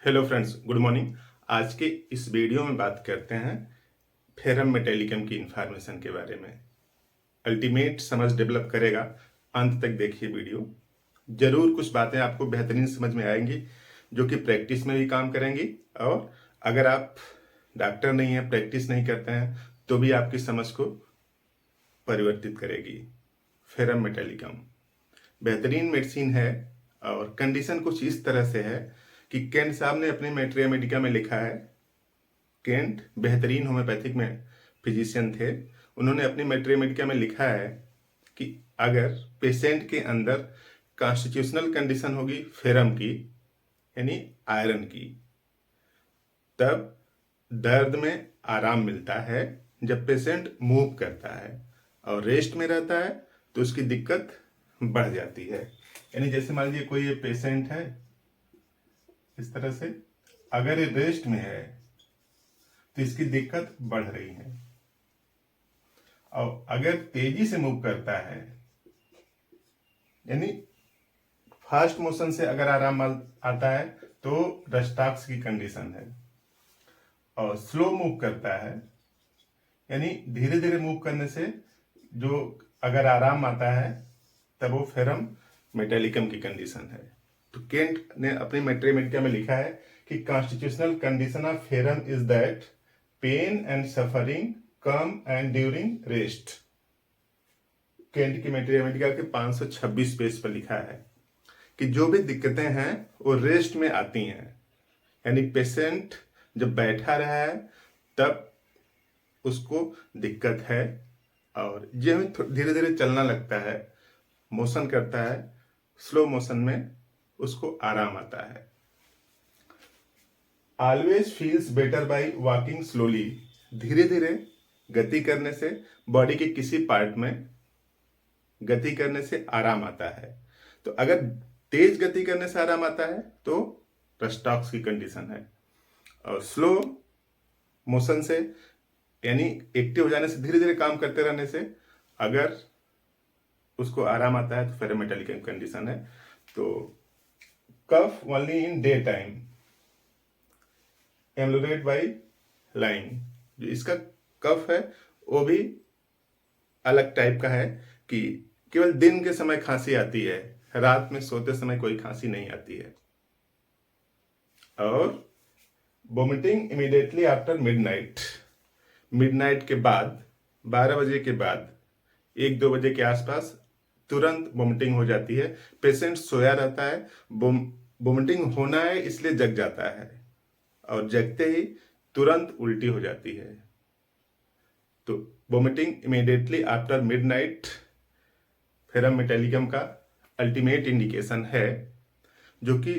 Hello friends, good morning. आज के इस वीडियो में बात करते हैं फेरम मेटेलिकम की इंफॉर्मेशन के बारे में। अल्टीमेट समझ डेवलप करेगा, अंत तक देखिए वीडियो। जरूर कुछ बातें आपको बेहतरीन समझ में आएंगी जो कि प्रैक्टिस में भी काम करेंगी, और अगर आप डॉक्टर नहीं हैं, प्रैक्टिस नहीं करते हैं, तो भी आपकी समझ को परिवर्तित करेगी। फेरम मेटेलिकम बेहतरीन मेडिसिन है और कंडीशन कुछ इस तरह से है कि केंट साहब ने अपने मैट्रिया मेडिका में लिखा है। केंट बेहतरीन होम्योपैथिक में फिजिशियन थे। उन्होंने अपनी मैट्रिया मेडिका में लिखा है कि अगर पेशेंट के अंदर कॉन्स्टिट्यूशनल कंडीशन होगी फेरम की, यानी आयरन की, तब दर्द में आराम मिलता है जब पेशेंट मूव करता है, और रेस्ट में रहता है तो उसकी दिक्कत बढ़ जाती है। यानी जैसे मान लीजिए कोई ये पेशेंट है, इस तरह से अगर ये रेस्ट में है तो इसकी दिक्कत बढ़ रही है, और अगर तेजी से मूव करता है, यानी फास्ट मोशन से अगर आराम आता है तो रस्टाक्स की कंडीशन है, और स्लो मूव करता है यानी धीरे धीरे मूव करने से जो अगर आराम आता है तब वो फेरम मेटेलिकम की कंडीशन है। तो केंट ने अपनी मैट्रिया मेडिका में लिखा है कि constitutional condition of ferrum is that pain and suffering come and during rest. Kent की मैट्रिया मेडिका के 526 पेज पर लिखा है कि जो भी दिक्कतें हैं वो रेस्ट में आती हैं, यानी पेशेंट जब बैठा रहा है तब उसको दिक्कत है, और जब धीरे धीरे चलना लगता है, मोशन करता है, स्लो मोशन में उसको आराम आता है। Always feels better by walking slowly. धीरे धीरे गति करने से बॉडी के किसी पार्ट में गति करने से आराम आता है। तो अगर तेज गति करने से आराम आता है तो रस्टॉक्स की कंडीशन है, और स्लो मोशन से यानी एक्टिव हो जाने से, धीरे धीरे काम करते रहने से अगर उसको आराम आता है तो फेरम मेटेलिकम कंडीशन है। तो cough only in day time ameliorate by lying. जो इसका कफ है वो भी अलग टाइप का है कि केवल दिन के समय खांसी आती है, रात में सोते समय कोई खांसी नहीं आती है। और vomiting immediately after midnight. Midnight के बाद 12 बजे के बाद 1-2 बजे के आसपास तुरंत वोमिटिंग हो जाती है। पेशेंट सोया रहता है, वोमिटिंग होना है इसलिए जग जाता है, और जगते ही तुरंत उल्टी हो जाती है। तो vomiting immediately after midnight ferrum metallicum का अल्टीमेट इंडिकेशन है, जो कि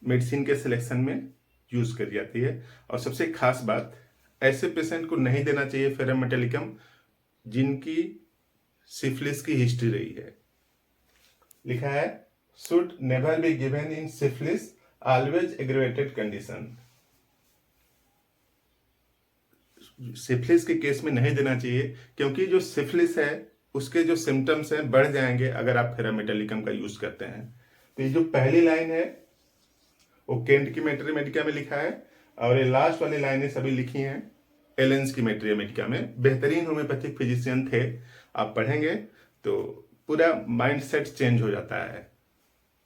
मेडिसिन के सिलेक्शन में यूज करी जाती है। और सबसे खास बात, ऐसे पेशेंट को नहीं देना चाहिए फेरम मेटेलिकम जिनकी सिफिलिस की हिस्ट्री रही है। लिखा है should never be given in syphilis, always aggravated condition. Syphilis के केस में नहीं देना चाहिए, क्योंकि जो सिफिलिस है उसके जो सिम्टम्स हैं बढ़ जाएंगे अगर आप फेरम मेटेलिकम का यूज करते हैं। तो ये जो पहली लाइन है वो केंट की मैट्रिया मेडिका में लिखा है, और ये लास्ट वाली लाइनें सभी लिखी हैं एलेंस की मैट्रिया मेडिका में। बेहतरीन होम्योपैथिक फिजिशियन थे, आप पढ़ेंगे तो पूरा माइंड सेट चेंज हो जाता है,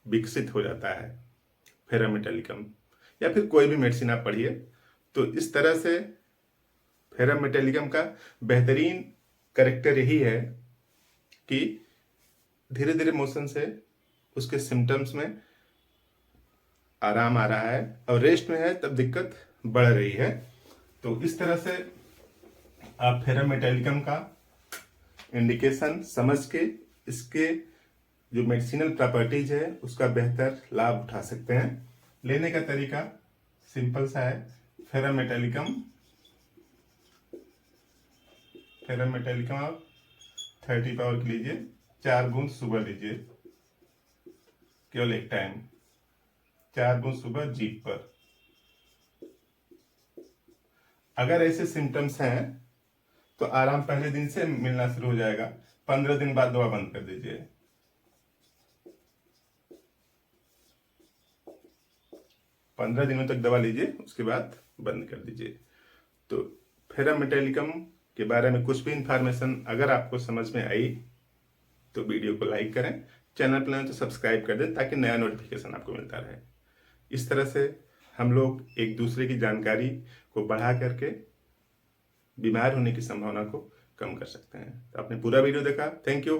विकसित हो जाता है। फेरम मेटेलिकम या फिर कोई भी मेडिसिन आप पढ़िए, तो इस तरह से फेरम मेटेलिकम का बेहतरीन करेक्टर यही है कि धीरे धीरे मोशन से उसके सिम्टम्स में आराम आ रहा है, और रेस्ट में है तब दिक्कत बढ़ रही है। तो इस तरह से आप फेरम मेटेलिकम का इंडिकेशन समझ के इसके जो मेडिसिनल प्रॉपर्टीज है उसका बेहतर लाभ उठा सकते हैं। लेने का तरीका सिंपल सा है। फेरम मेटेलिकम आप 30 पावर की लीजिए, 4 बूंद सुबह लीजिए, केवल एक टाइम, 4 बूंद सुबह जीभ पर। अगर ऐसे सिम्टम्स हैं तो आराम पहले दिन से मिलना शुरू हो जाएगा, 15 दिन बाद दवा बंद कर दीजिए। 15 दिनों तक दवा लीजिए, उसके बाद बंद कर दीजिए। तो फेरम मेटेलिकम के बारे में कुछ भी इंफॉर्मेशन अगर आपको समझ में आई तो वीडियो को लाइक करें, चैनल पर नए तो सब्सक्राइब कर दें ताकि नया नोटिफिकेशन आपको मिलता रहे। इस तरह से हम लोग एक दूसरे की जानकारी को बढ़ा करके बीमार होने की संभावना को कम कर सकते हैं। तो आपने पूरा वीडियो देखा, थैंक यू।